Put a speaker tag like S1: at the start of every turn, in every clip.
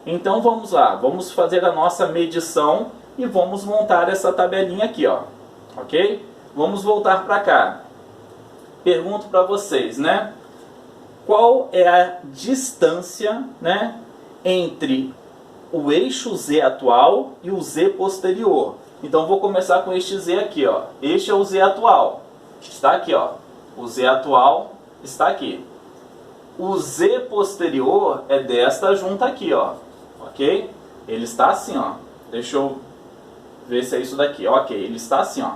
S1: Então vamos lá, vamos fazer a nossa medição e vamos montar essa tabelinha aqui, ó. Ok? Vamos voltar para cá. Pergunto para vocês, né? Qual é a distância, né, entre o eixo Z atual e o Z posterior? Então vou começar com este Z aqui, ó. Este é o Z atual. Está aqui, ó. O Z atual está aqui. O Z posterior é desta junta aqui, ó. Ok? Ele está assim, ó. Deixa eu ver se é isso daqui. Ok, ele está assim, ó.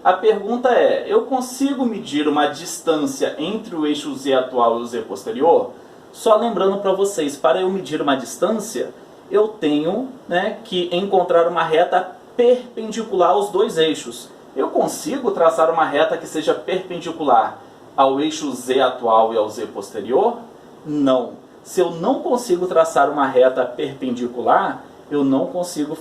S1: A pergunta é, eu consigo medir uma distância entre o eixo Z atual e o Z posterior? Só lembrando para vocês, para eu medir uma distância, eu tenho, né, que encontrar uma reta perpendicular aos dois eixos. Eu consigo traçar uma reta que seja perpendicular ao eixo Z atual e ao Z posterior? Não. Se eu não consigo traçar uma reta perpendicular, eu não consigo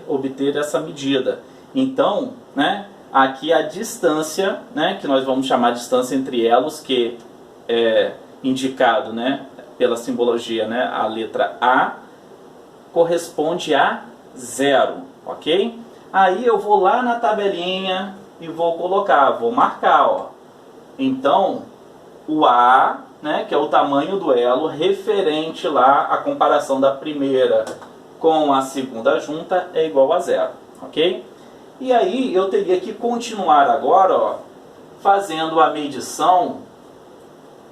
S1: obter essa medida. Então, né, aqui a distância, né, que nós vamos chamar de distância entre elos, que é indicado, né, pela simbologia, né, a letra A, corresponde a 0, ok? Aí eu vou lá na tabelinha e vou colocar, vou marcar, ó. Então, o A, né, que é o tamanho do elo, referente lá à comparação da primeira com a segunda junta, é igual a 0, ok? E aí eu teria que continuar agora, ó, fazendo a medição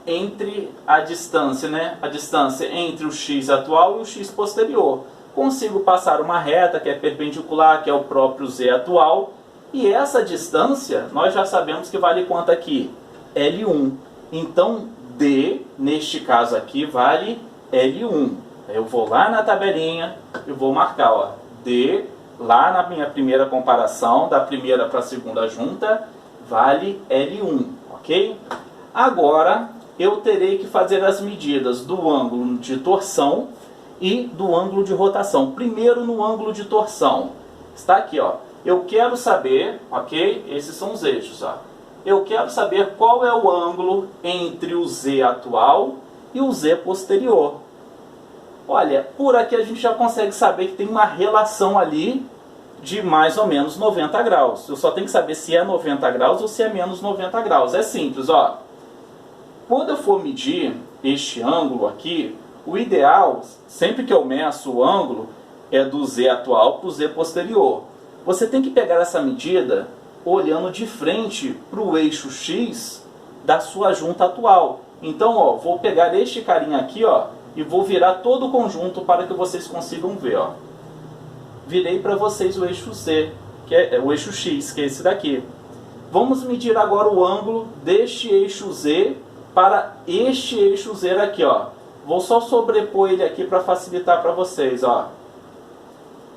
S1: entre a distância, né, a distância entre o x atual e o x posterior. Consigo passar uma reta que é perpendicular, que é o próprio z atual, e essa distância nós já sabemos que vale quanto aqui? L1. Então D, neste caso aqui, vale L1. Eu vou lá na tabelinha e vou marcar, ó, D, lá na minha primeira comparação, da primeira para a segunda junta, vale L1, ok? Agora eu terei que fazer as medidas do ângulo de torção e do ângulo de rotação. Primeiro no ângulo de torção. Está aqui, ó. Eu quero saber, ok? Esses são os eixos, ó. Eu quero saber qual é o ângulo entre o Z atual e o Z posterior. Olha, por aqui a gente já consegue saber que tem uma relação ali de mais ou menos 90 graus. Eu só tenho que saber se é 90 graus ou se é menos 90 graus. É simples, ó. Quando eu for medir este ângulo aqui, o ideal, sempre que eu meço o ângulo, é do Z atual para o Z posterior. Você tem que pegar essa medida olhando de frente para o eixo X da sua junta atual. Então, ó, vou pegar este carinha aqui, ó, e vou virar todo o conjunto para que vocês consigam ver, ó. Virei para vocês o eixo Z, que é o eixo X, que é esse daqui. Vamos medir agora o ângulo deste eixo Z para este eixo Z aqui, ó. Vou só sobrepor ele aqui para facilitar para vocês, ó.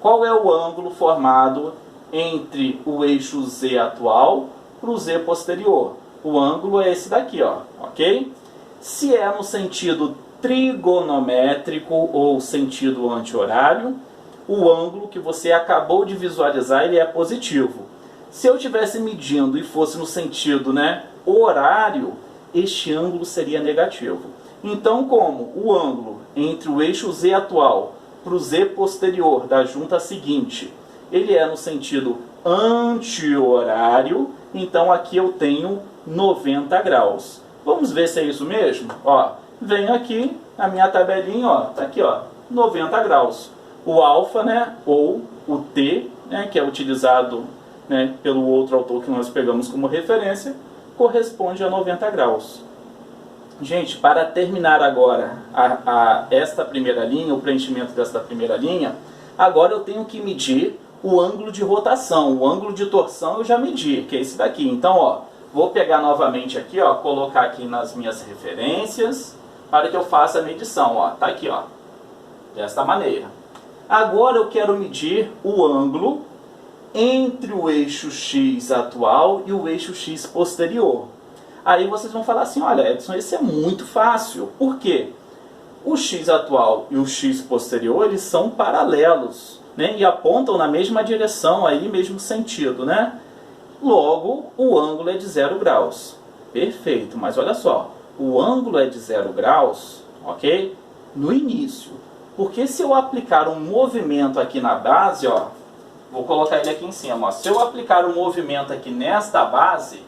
S1: Qual é o ângulo formado entre o eixo Z atual para o Z posterior? O ângulo é esse daqui, ó, ok? Se é no sentido trigonométrico ou sentido anti-horário, o ângulo que você acabou de visualizar, ele é positivo. Se eu estivesse medindo e fosse no sentido, né, horário, este ângulo seria negativo. Então, como o ângulo entre o eixo Z atual para o Z posterior da junta seguinte, ele é no sentido anti-horário, então aqui eu tenho 90 graus. Vamos ver se é isso mesmo? Ó, venho aqui, a minha tabelinha, ó, tá aqui, ó, 90 graus. O alfa, né, ou o T, né, que é utilizado, né, pelo outro autor que nós pegamos como referência, corresponde a 90 graus. Gente, para terminar agora esta primeira linha, o preenchimento desta primeira linha, agora eu tenho que medir o ângulo de rotação. O ângulo de torção eu já medi, que é esse daqui. Então, ó, vou pegar novamente aqui, ó, colocar aqui nas minhas referências, para que eu faça a medição, ó. Tá aqui, ó, desta maneira. Agora eu quero medir o ângulo entre o eixo X atual e o eixo X posterior. Aí vocês vão falar assim, olha, Edson, esse é muito fácil. Por quê? O X atual e o X posterior, eles são paralelos, né? E apontam na mesma direção, aí, mesmo sentido, né? Logo, o ângulo é de 0 graus. Perfeito, mas olha só, o ângulo é de 0 graus, ok? No início. Porque se eu aplicar um movimento aqui na base, ó, vou colocar ele aqui em cima, ó, se eu aplicar um movimento aqui nesta base,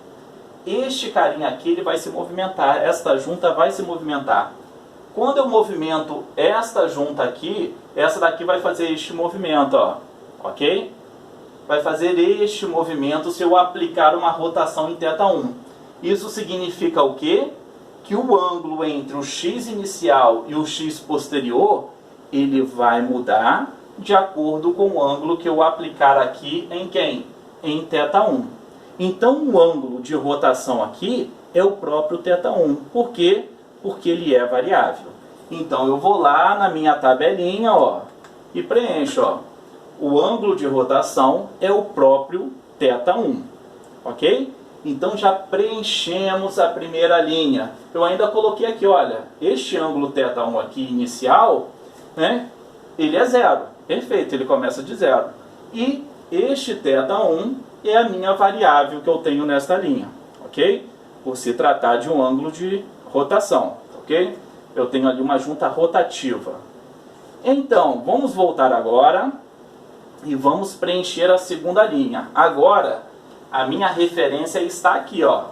S1: este carinha aqui ele vai se movimentar, esta junta vai se movimentar. Quando eu movimento esta junta aqui, essa daqui vai fazer este movimento, ó, ok? Vai fazer este movimento se eu aplicar uma rotação em θ1. Isso significa o quê? Que o ângulo entre o x inicial e o x posterior, ele vai mudar de acordo com o ângulo que eu aplicar aqui em quem? Em θ1. Então o ângulo de rotação aqui é o próprio θ1. Por quê? Porque ele é variável. Então eu vou lá na minha tabelinha, ó, e preencho, ó. O ângulo de rotação é o próprio θ1, ok? Então já preenchemos a primeira linha. Eu ainda coloquei aqui, olha, este ângulo θ1 aqui inicial, né, ele é zero. Perfeito, ele começa de zero. E este θ1 é a minha variável que eu tenho nesta linha, ok? Por se tratar de um ângulo de rotação, ok? Eu tenho ali uma junta rotativa. Então, vamos voltar agora e vamos preencher a segunda linha. Agora, a minha referência está aqui, ó.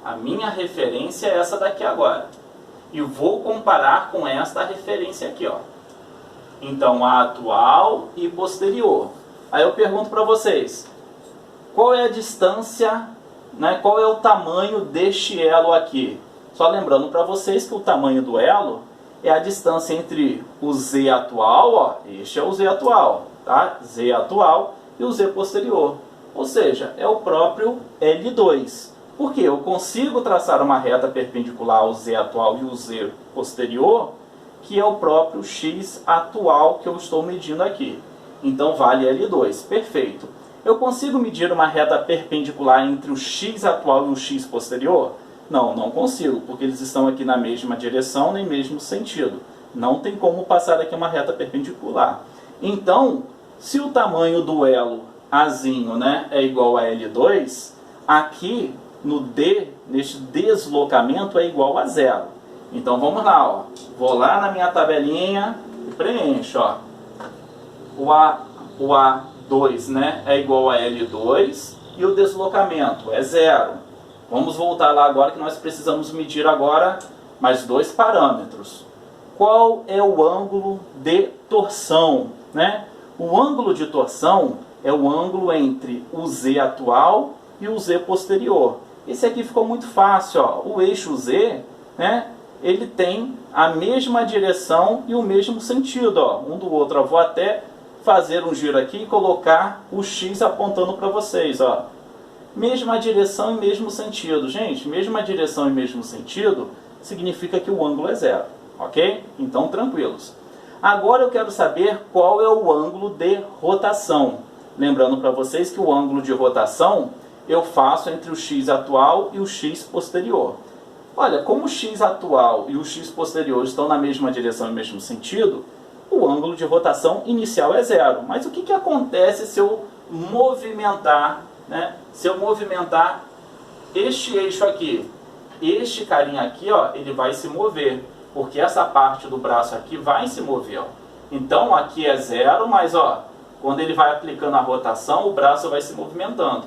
S1: A minha referência é essa daqui agora. E vou comparar com esta referência aqui, ó. Então, a atual e posterior. Aí eu pergunto para vocês, qual é a distância, né, qual é o tamanho deste elo aqui? Só lembrando para vocês que o tamanho do elo é a distância entre o Z atual, ó, este é o Z atual, tá? Z atual e o Z posterior. Ou seja, é o próprio L2. Porque eu consigo traçar uma reta perpendicular ao Z atual e o Z posterior, que é o próprio X atual que eu estou medindo aqui. Então vale L2. Perfeito. Eu consigo medir uma reta perpendicular entre o X atual e o X posterior? Não, não consigo, porque eles estão aqui na mesma direção, nem mesmo sentido. Não tem como passar aqui uma reta perpendicular. Então, se o tamanho do elo Azinho, né, é igual a L2, aqui no D, neste deslocamento, é igual a zero. Então vamos lá, ó. Vou lá na minha tabelinha e preencho, ó. O A2, né, é igual a L2 e o deslocamento é zero. Vamos voltar lá agora que nós precisamos medir agora mais dois parâmetros. Qual é o ângulo de torção, né? O ângulo de torção é o ângulo entre o Z atual e o Z posterior. Esse aqui ficou muito fácil, ó. O eixo Z, né, ele tem a mesma direção e o mesmo sentido, ó, um do outro. Eu vou até fazer um giro aqui e colocar o X apontando para vocês, ó. Mesma direção e mesmo sentido. Gente, mesma direção e mesmo sentido significa que o ângulo é zero, ok? Então, tranquilos. Agora eu quero saber qual é o ângulo de rotação. Lembrando para vocês que o ângulo de rotação eu faço entre o X atual e o X posterior. Olha, como o X atual e o X posterior estão na mesma direção e mesmo sentido, o ângulo de rotação inicial é zero. Mas o que acontece se eu movimentar, né? Se eu movimentar este eixo aqui, este carinha aqui, ó, ele vai se mover, porque essa parte do braço aqui vai se mover, ó. Então aqui é zero, mas ó, quando ele vai aplicando a rotação, o braço vai se movimentando.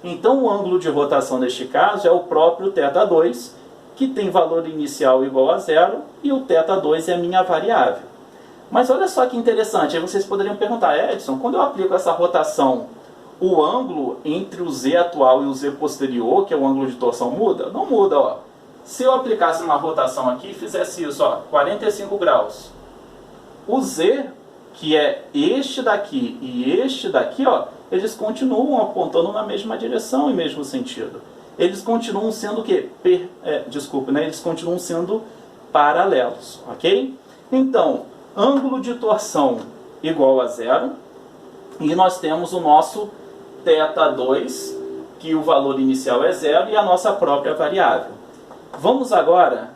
S1: Então o ângulo de rotação neste caso é o próprio θ2, que tem valor inicial igual a zero, e o θ2 é a minha variável. Mas olha só que interessante, aí vocês poderiam perguntar, Edson, quando eu aplico essa rotação, o ângulo entre o Z atual e o Z posterior, que é o ângulo de torção, muda? Não muda, ó. Se eu aplicasse uma rotação aqui e fizesse isso, ó, 45 graus, o Z, que é este daqui e este daqui, ó, eles continuam apontando na mesma direção e mesmo sentido. Eles continuam sendo o quê? Eles continuam sendo paralelos, ok? Então, ângulo de torção igual a zero, e nós temos o nosso θ2, que o valor inicial é zero, e a nossa própria variável. Vamos agora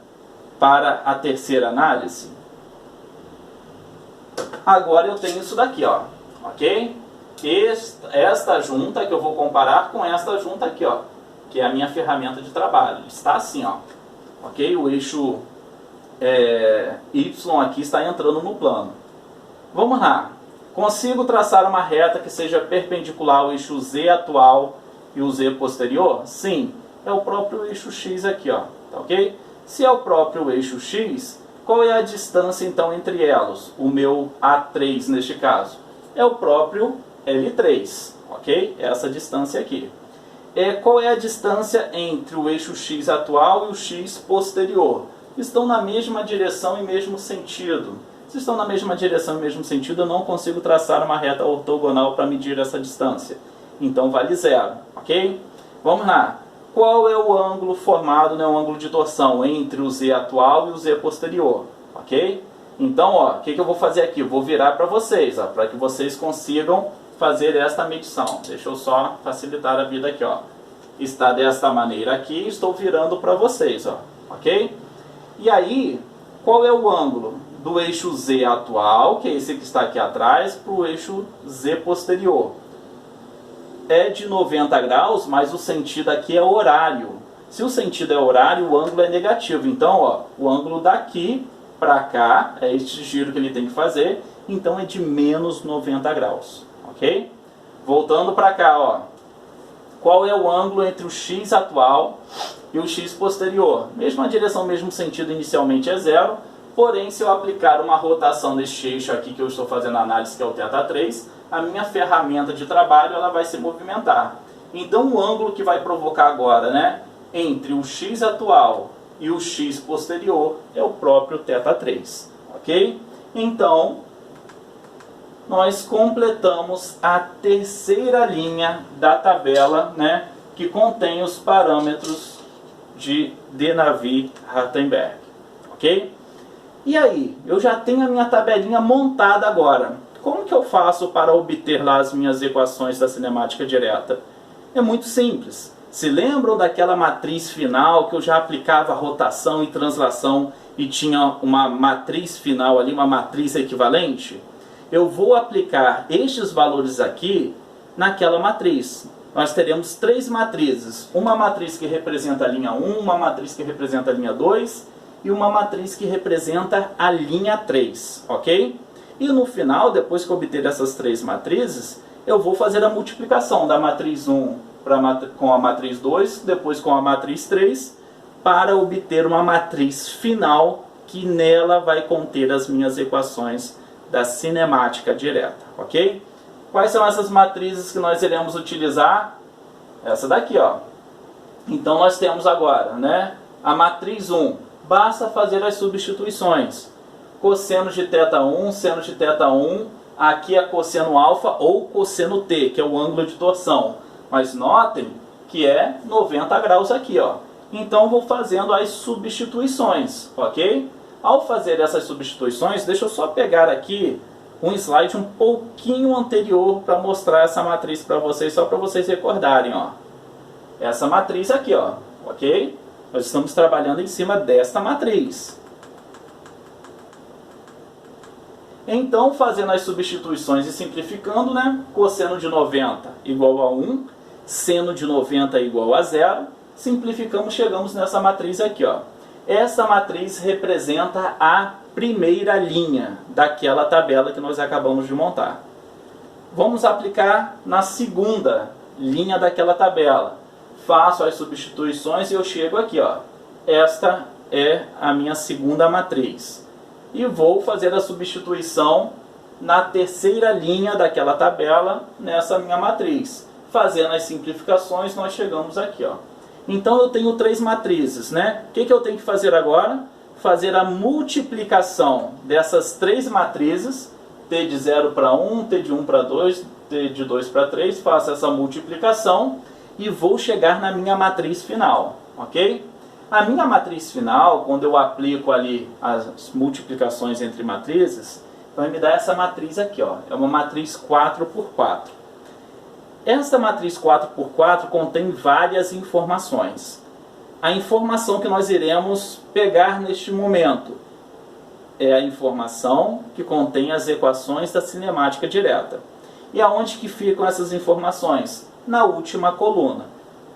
S1: para a terceira análise. Agora eu tenho isso daqui, ó, ok? Esta junta que eu vou comparar com esta junta aqui, ó, que é a minha ferramenta de trabalho. Está assim, ó, ok? O eixo y aqui está entrando no plano. Vamos lá. Consigo traçar uma reta que seja perpendicular ao eixo Z atual e o Z posterior? Sim, é o próprio eixo X aqui, ó, tá ok? Se é o próprio eixo X, qual é a distância então entre elas? O meu A3 neste caso é o próprio L3, ok? Essa distância aqui. Qual é a distância entre o eixo X atual e o X posterior? Estão na mesma direção e mesmo sentido. Se estão na mesma direção e mesmo sentido, eu não consigo traçar uma reta ortogonal para medir essa distância. Então vale zero, ok? Vamos lá. Qual é o ângulo formado, né, o ângulo de torção entre o Z atual e o Z posterior, ok? Então, ó, o que eu vou fazer aqui? Eu vou virar para vocês, para que vocês consigam fazer esta medição. Deixa eu só facilitar a vida aqui, ó. Está desta maneira aqui, estou virando para vocês, ó, ok? E aí, qual é o ângulo do eixo Z atual, que é esse que está aqui atrás, para o eixo Z posterior? É de 90 graus, mas o sentido aqui é horário. Se o sentido é horário, o ângulo é negativo. Então, ó, o ângulo daqui para cá, é este giro que ele tem que fazer, então é de menos 90 graus, ok? Voltando para cá, ó. Qual é o ângulo entre o X atual e o X posterior? Mesma direção, mesmo sentido, inicialmente é zero, porém, se eu aplicar uma rotação deste eixo aqui que eu estou fazendo a análise, que é o θ3, a minha ferramenta de trabalho ela vai se movimentar. Então, o ângulo que vai provocar agora, né, entre o X atual e o X posterior é o próprio θ3, ok? Então, nós completamos a terceira linha da tabela, né, que contém os parâmetros de Navier-Hartenberg, ok? E aí, eu já tenho a minha tabelinha montada agora. Como que eu faço para obter lá as minhas equações da cinemática direta? É muito simples. Se lembram daquela matriz final que eu já aplicava rotação e translação e tinha uma matriz final ali, uma matriz equivalente? Eu vou aplicar estes valores aqui naquela matriz. Nós teremos três matrizes. Uma matriz que representa a linha 1, uma matriz que representa a linha 2 e uma matriz que representa a linha 3, ok? E no final, depois que eu obter essas três matrizes, eu vou fazer a multiplicação da matriz 1 com a matriz 2, depois com a matriz 3, para obter uma matriz final que nela vai conter as minhas equações da cinemática direta, ok? Quais são essas matrizes que nós iremos utilizar? Essa daqui, ó. Então nós temos agora, né, a matriz 1. Basta fazer as substituições. Cosseno de θ1, seno de θ1, aqui é cosseno alfa ou cosseno t, que é o ângulo de torção. Mas notem que é 90 graus aqui, ó. Então vou fazendo as substituições, ok? Ao fazer essas substituições, deixa eu só pegar aqui um slide um pouquinho anterior para mostrar essa matriz para vocês, só para vocês recordarem, ó. Essa matriz aqui, ó, ok? Nós estamos trabalhando em cima desta matriz. Então, fazendo as substituições e simplificando, né? Cosseno de 90 igual a 1, seno de 90 igual a 0. Simplificamos, chegamos nessa matriz aqui, ó. Essa matriz representa a primeira linha daquela tabela que nós acabamos de montar. Vamos aplicar na segunda linha daquela tabela. Faço as substituições e eu chego aqui, ó. Esta é a minha segunda matriz. E vou fazer a substituição na terceira linha daquela tabela nessa minha matriz. Fazendo as simplificações, nós chegamos aqui, ó. Então eu tenho três matrizes, né? O que eu tenho que fazer agora? Fazer a multiplicação dessas três matrizes, T de 0 para 1, T de 1 para 2, T de 2 para 3, faço essa multiplicação e vou chegar na minha matriz final, ok? A minha matriz final, quando eu aplico ali as multiplicações entre matrizes, vai me dar essa matriz aqui, ó. É uma matriz 4 por 4. Esta matriz 4 por 4 contém várias informações. A informação que nós iremos pegar neste momento é a informação que contém as equações da cinemática direta. E aonde que ficam essas informações? Na última coluna.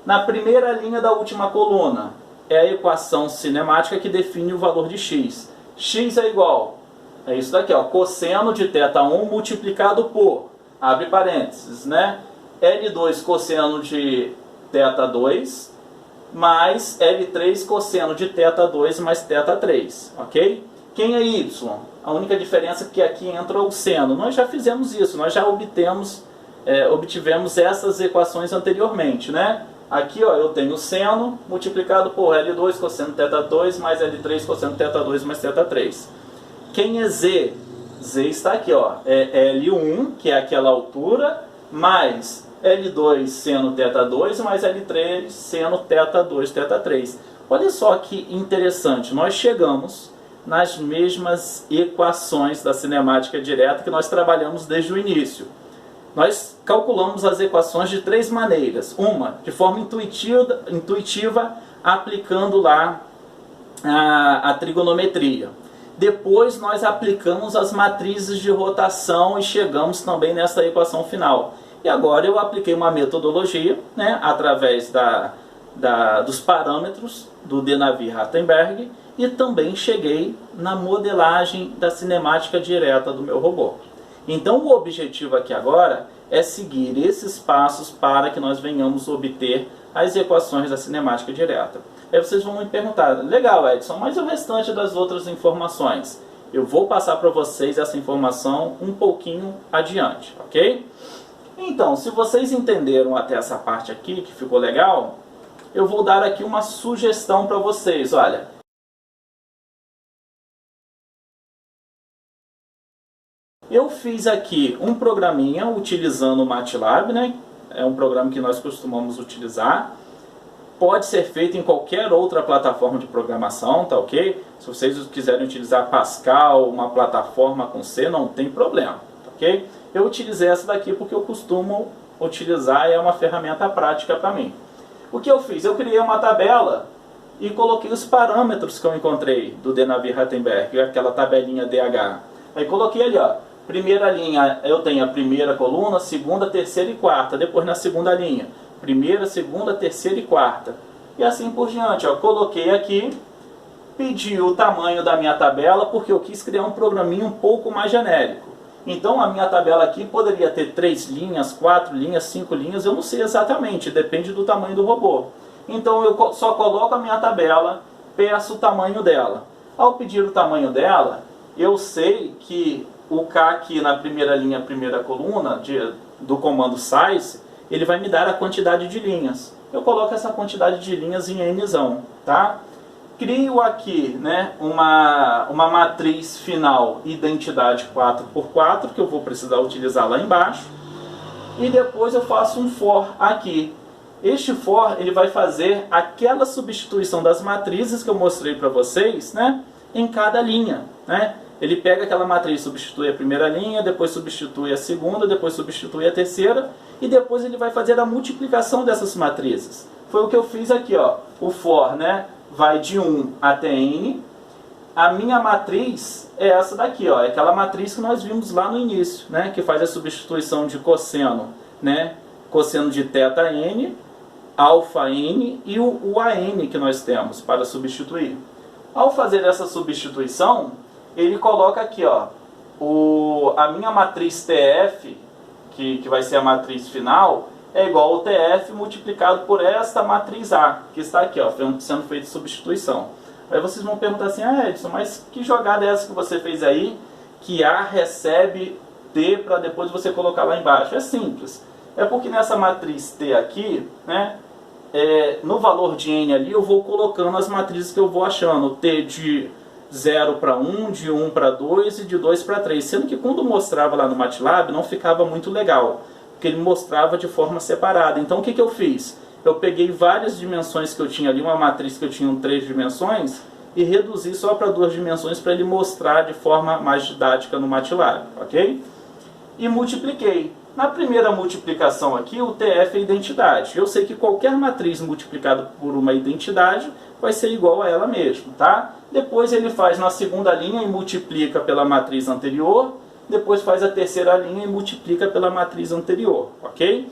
S1: Na primeira linha da última coluna é a equação cinemática que define o valor de x. x é igual, é isso daqui, ó, cosseno de θ1 multiplicado por, abre parênteses, né? L2 cosseno de θ2 mais L3 cosseno de θ2 mais θ3, ok? Quem é y? A única diferença é que aqui entra o seno. Nós já fizemos isso, nós já obtivemos essas equações anteriormente, né? Aqui, ó, eu tenho seno multiplicado por L2 cosseno θ2 mais L3 cosseno θ2 mais θ3. Quem é z? Z está aqui, ó, é L1, que é aquela altura, mais L2 seno θ2 mais L3 seno θ2 θ3. Olha só que interessante, nós chegamos nas mesmas equações da cinemática direta que nós trabalhamos desde o início. Nós calculamos as equações de três maneiras. Uma, de forma intuitiva aplicando lá a trigonometria. Depois nós aplicamos as matrizes de rotação e chegamos também nessa equação final. E agora eu apliquei uma metodologia, né, através dos parâmetros do de Navier-Rattenberg, e também cheguei na modelagem da cinemática direta do meu robô. Então o objetivo aqui agora é seguir esses passos para que nós venhamos obter as equações da cinemática direta. Aí vocês vão me perguntar, legal Edson, mas o restante das outras informações? Eu vou passar para vocês essa informação um pouquinho adiante, ok? Então, se vocês entenderam até essa parte aqui, que ficou legal, eu vou dar aqui uma sugestão para vocês, olha. Eu fiz aqui um programinha utilizando o MATLAB, né? É um programa que nós costumamos utilizar. Pode ser feito em qualquer outra plataforma de programação, tá ok? Se vocês quiserem utilizar Pascal, uma plataforma com C, não tem problema, tá ok? Eu utilizei essa daqui porque eu costumo utilizar e é uma ferramenta prática para mim. O que eu fiz? Eu criei uma tabela e coloquei os parâmetros que eu encontrei do de Navier-Rattenberg, aquela tabelinha DH. Aí coloquei ali, ó, primeira linha, eu tenho a primeira coluna, segunda, terceira e quarta. Depois na segunda linha, primeira, segunda, terceira e quarta. E assim por diante, ó, coloquei aqui, pedi o tamanho da minha tabela porque eu quis criar um programinha um pouco mais genérico. Então a minha tabela aqui poderia ter 3 linhas, 4 linhas, 5 linhas, eu não sei exatamente, depende do tamanho do robô. Então eu só coloco a minha tabela, peço o tamanho dela. Ao pedir o tamanho dela, eu sei que o K aqui na primeira linha, primeira coluna do comando size, ele vai me dar a quantidade de linhas. Eu coloco essa quantidade de linhas em Nzão, tá? Crio aqui, né, uma matriz final identidade 4x4, que eu vou precisar utilizar lá embaixo. E depois eu faço um for aqui. Este for ele vai fazer aquela substituição das matrizes que eu mostrei para vocês, né, em cada linha, né? Ele pega aquela matriz, substitui a primeira linha, depois substitui a segunda, depois substitui a terceira, e depois ele vai fazer a multiplicação dessas matrizes. Foi o que eu fiz aqui, ó. O for, né, vai de 1 até n. A minha matriz é essa daqui, ó, é aquela matriz que nós vimos lá no início, né, que faz a substituição de cosseno, né, cosseno de θn, alfa n e o an que nós temos para substituir. Ao fazer essa substituição, ele coloca aqui, ó, a minha matriz TF, que vai ser a matriz final, é igual ao TF multiplicado por esta matriz A, que está aqui, ó, sendo feita substituição. Aí vocês vão perguntar assim, ah, Edson, mas que jogada é essa que você fez aí, que A recebe T para depois você colocar lá embaixo? É simples. É porque nessa matriz T aqui, né, no valor de N ali, eu vou colocando as matrizes que eu vou achando. T de 0 para 1, de 1 para 2 e de 2 para 3. Sendo que quando mostrava lá no MATLAB não ficava muito legal, porque ele mostrava de forma separada. Então o que eu fiz? Eu peguei várias dimensões que eu tinha ali, uma matriz que eu tinha em 3 dimensões, e reduzi só para 2 dimensões para ele mostrar de forma mais didática no MATLAB, ok? E multipliquei. Na primeira multiplicação aqui, o TF é identidade. Eu sei que qualquer matriz multiplicada por uma identidade vai ser igual a ela mesma, tá? Depois ele faz na segunda linha e multiplica pela matriz anterior. Depois faz a terceira linha e multiplica pela matriz anterior, ok?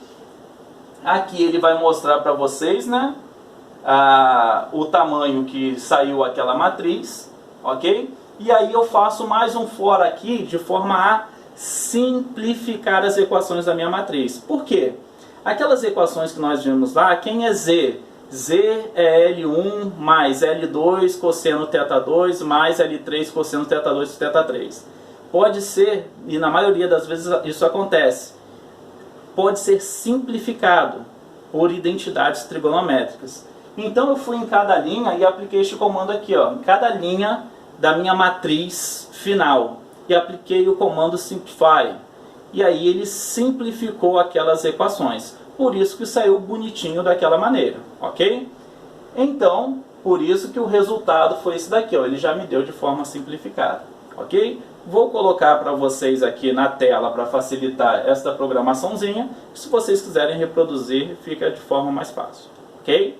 S1: Aqui ele vai mostrar para vocês, né, o tamanho que saiu aquela matriz, ok? E aí eu faço mais um for aqui de forma a simplificar as equações da minha matriz. Por quê? Aquelas equações que nós vimos lá, quem é Z? Z é L1 mais L2 cosseno θ2 mais L3 cosseno θ2 θ3. Pode ser, e na maioria das vezes isso acontece, pode ser simplificado por identidades trigonométricas. Então eu fui em cada linha e apliquei este comando aqui, ó, em cada linha da minha matriz final. E apliquei o comando simplify. E aí ele simplificou aquelas equações. Por isso que saiu bonitinho daquela maneira, ok? Então, por isso que o resultado foi esse daqui, ó, ele já me deu de forma simplificada, ok? Vou colocar para vocês aqui na tela para facilitar esta programaçãozinha. Se vocês quiserem reproduzir, fica de forma mais fácil, ok?